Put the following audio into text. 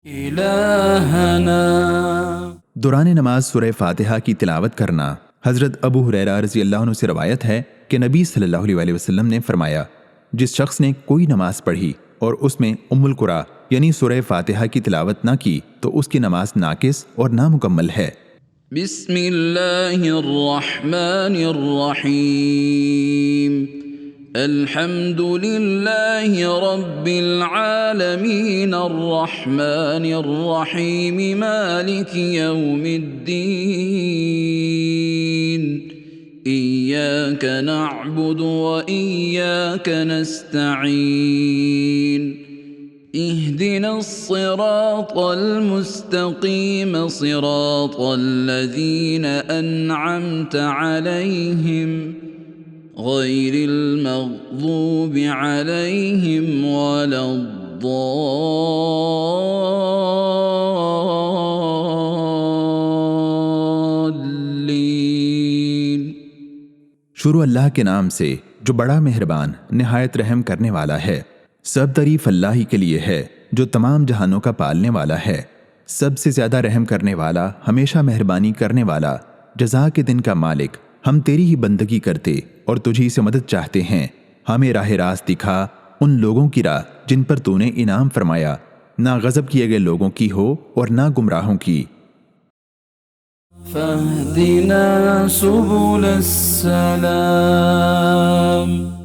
इलाहना। दौरान नमाज सूरह फातिहा की तिलावत करना। हज़रत अबू हुरैरा रज़ी अल्लाह अन्हु से रवायत है कि नबी सल्लल्लाहु अलैहि वसल्लम ने फरमाया, जिस शख्स ने कोई नमाज पढ़ी और उसमें उम्मुल कुरा यानी सूरह फातिहा की तिलावत ना की तो उसकी नमाज नाकिस और नामुकम्मल है। बिस्मिल्लाहिर्रहमानिर्रहीम। अल्हम्दुलिल्लाहि रब्बिल आलमीन अर्रहमानिर्रहीम मालिकि यौमिद्दीन। इय्याक नअबुदु व इय्याक नस्तईन। इहदिनस सिरातल मुस्तकीम सिरातल लज़ीना अनअमत अलैहिम गैरिल मग़ज़ूबि अलैहिम वलद्दाल्लीन। शुरू अल्लाह के नाम से जो बड़ा मेहरबान निहायत रहम करने वाला है। सब तारीफ अल्लाह ही के लिए है जो तमाम जहानों का पालने वाला है, सबसे ज्यादा रहम करने वाला, हमेशा मेहरबानी करने वाला, जज़ा के दिन का मालिक। हम तेरी ही बंदगी करते और तुझी से मदद चाहते हैं। हमें राह रास्त दिखा उन लोगों की राह जिन पर तूने इनाम फरमाया, ना गजब किए गए लोगों की हो और ना गुमराहों की। फहदिना सुबुलस्सलाम।